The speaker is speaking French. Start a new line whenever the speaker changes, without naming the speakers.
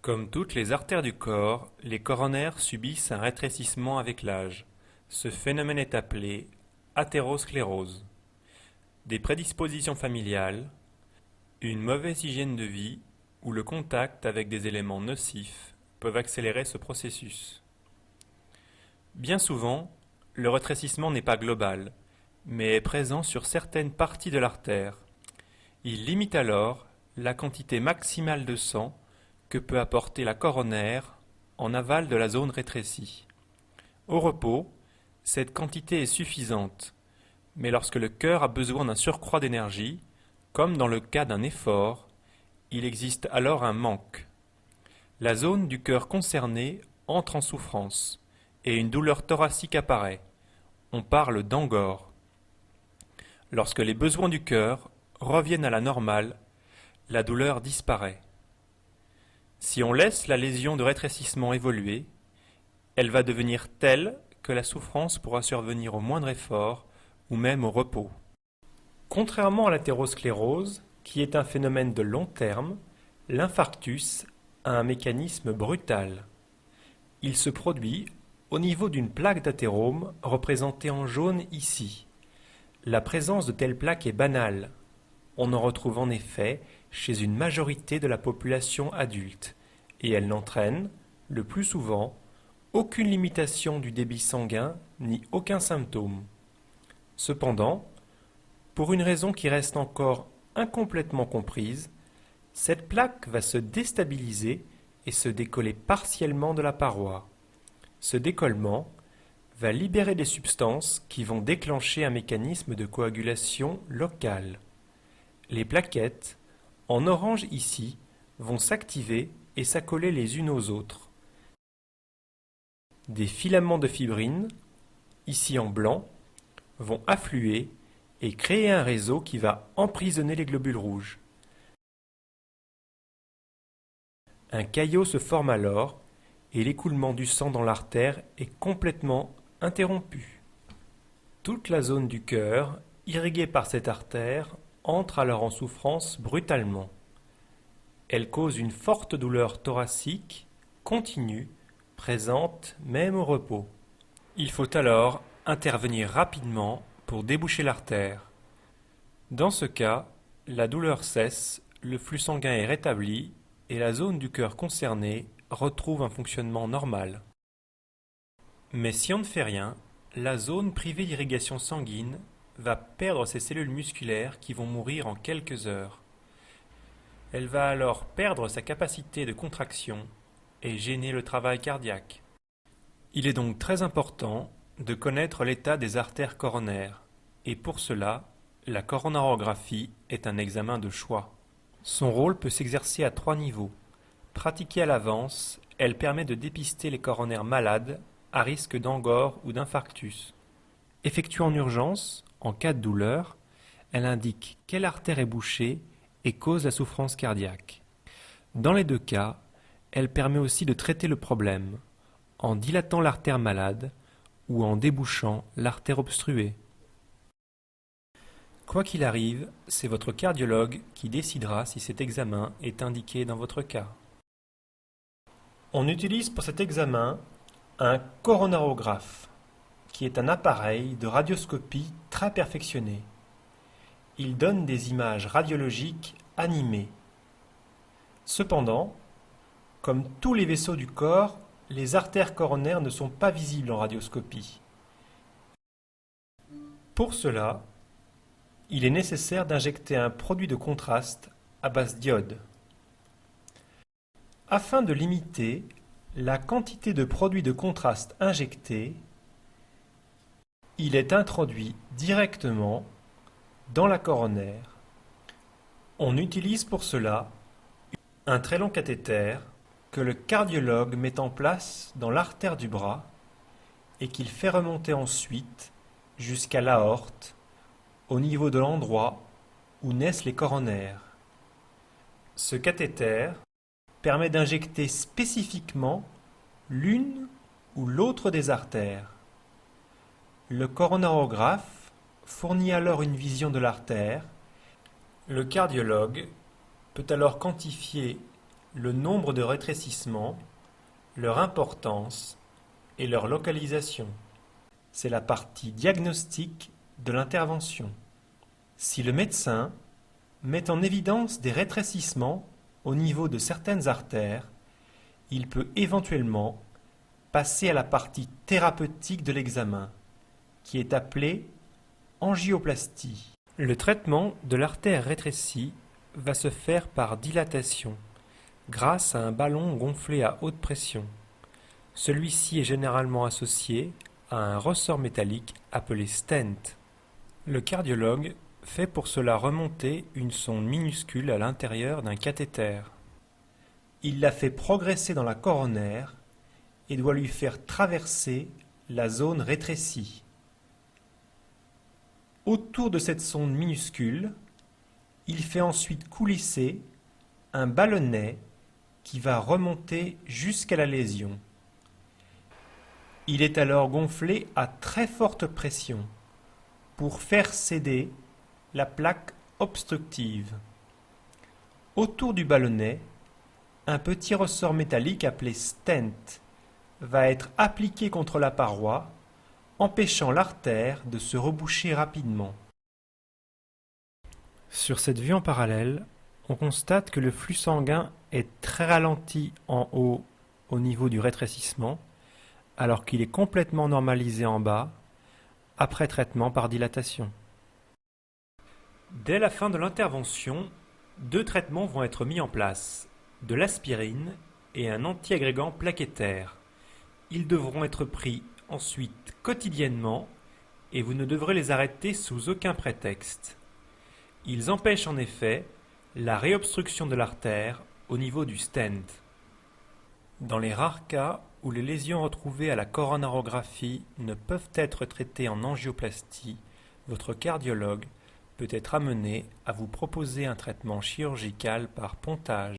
Comme toutes les artères du corps, les coronaires subissent un rétrécissement avec l'âge. Ce phénomène est appelé athérosclérose. Des prédispositions familiales, une mauvaise hygiène de vie ou le contact avec des éléments nocifs peuvent accélérer ce processus. Bien souvent, le rétrécissement n'est pas global, mais est présent sur certaines parties de l'artère. Il limite alors la quantité maximale de sang que peut apporter la coronaire en aval de la zone rétrécie. Au repos, cette quantité est suffisante, mais lorsque le cœur a besoin d'un surcroît d'énergie, comme dans le cas d'un effort, il existe alors un manque. La zone du cœur concernée entre en souffrance et une douleur thoracique apparaît. On parle d'angor. Lorsque les besoins du cœur reviennent à la normale, la douleur disparaît. Si on laisse la lésion de rétrécissement évoluer, elle va devenir telle que la souffrance pourra survenir au moindre effort ou même au repos. Contrairement à l'athérosclérose, qui est un phénomène de long terme, l'infarctus a un mécanisme brutal. Il se produit au niveau d'une plaque d'athérome représentée en jaune ici. La présence de telles plaques est banale. On en retrouve en effet chez une majorité de la population adulte, et elle n'entraîne, le plus souvent, aucune limitation du débit sanguin ni aucun symptôme. Cependant, pour une raison qui reste encore incomplètement comprise, cette plaque va se déstabiliser et se décoller partiellement de la paroi. Ce décollement va libérer des substances qui vont déclencher un mécanisme de coagulation locale. Les plaquettes, en orange ici, vont s'activer et s'accoler les unes aux autres. Des filaments de fibrine, ici en blanc, vont affluer et créer un réseau qui va emprisonner les globules rouges. Un caillot se forme alors et l'écoulement du sang dans l'artère est complètement interrompu. Toute la zone du cœur, irriguée par cette artère, entre alors en souffrance brutalement. Elle cause une forte douleur thoracique, continue, présente même au repos. Il faut alors intervenir rapidement pour déboucher l'artère. Dans ce cas, la douleur cesse, le flux sanguin est rétabli et la zone du cœur concernée retrouve un fonctionnement normal. Mais si on ne fait rien, la zone privée d'irrigation sanguine va perdre ses cellules musculaires qui vont mourir en quelques heures. Elle va alors perdre sa capacité de contraction et gêner le travail cardiaque. Il est donc très important de connaître l'état des artères coronaires, et pour cela, la coronarographie est un examen de choix. Son rôle peut s'exercer à 3 niveaux. Pratiquée à l'avance, elle permet de dépister les coronaires malades à risque d'angor ou d'infarctus. Effectuée en urgence, en cas de douleur, elle indique quelle artère est bouchée et cause la souffrance cardiaque. Dans les deux cas, elle permet aussi de traiter le problème, en dilatant l'artère malade ou en débouchant l'artère obstruée. Quoi qu'il arrive, c'est votre cardiologue qui décidera si cet examen est indiqué dans votre cas. On utilise pour cet examen un coronarographe, qui est un appareil de radioscopie très perfectionné. Il donne des images radiologiques animées. Cependant, comme tous les vaisseaux du corps, les artères coronaires ne sont pas visibles en radioscopie. Pour cela, il est nécessaire d'injecter un produit de contraste à base d'iode. Afin de limiter la quantité de produit de contraste injecté, il est introduit directement dans la coronaire. On utilise pour cela un très long cathéter que le cardiologue met en place dans l'artère du bras et qu'il fait remonter ensuite jusqu'à l'aorte, au niveau de l'endroit où naissent les coronaires. Ce cathéter permet d'injecter spécifiquement l'une ou l'autre des artères. Le coronarographe fournit alors une vision de l'artère. Le cardiologue peut alors quantifier le nombre de rétrécissements, leur importance et leur localisation. C'est la partie diagnostique de l'intervention. Si le médecin met en évidence des rétrécissements au niveau de certaines artères, il peut éventuellement passer à la partie thérapeutique de l'examen, qui est appelée angioplastie. Le traitement de l'artère rétrécie va se faire par dilatation, grâce à un ballon gonflé à haute pression. Celui-ci est généralement associé à un ressort métallique appelé stent. Le cardiologue fait pour cela remonter une sonde minuscule à l'intérieur d'un cathéter. Il la fait progresser dans la coronaire et doit lui faire traverser la zone rétrécie. Autour de cette sonde minuscule, il fait ensuite coulisser un ballonnet qui va remonter jusqu'à la lésion. Il est alors gonflé à très forte pression pour faire céder la plaque obstructive. Autour du ballonnet, un petit ressort métallique appelé stent va être appliqué contre la paroi, empêchant l'artère de se reboucher rapidement. Sur cette vue en parallèle, on constate que le flux sanguin est très ralenti en haut au niveau du rétrécissement, alors qu'il est complètement normalisé en bas, après traitement par dilatation. Dès la fin de l'intervention, 2 traitements vont être mis en place, de l'aspirine et un antiagrégant plaquettaire. Ils devront être pris ensuite quotidiennement et vous ne devrez les arrêter sous aucun prétexte. Ils empêchent en effet la réobstruction de l'artère au niveau du stent. Dans les rares cas où les lésions retrouvées à la coronarographie ne peuvent être traitées en angioplastie, votre cardiologue peut être amené à vous proposer un traitement chirurgical par pontage.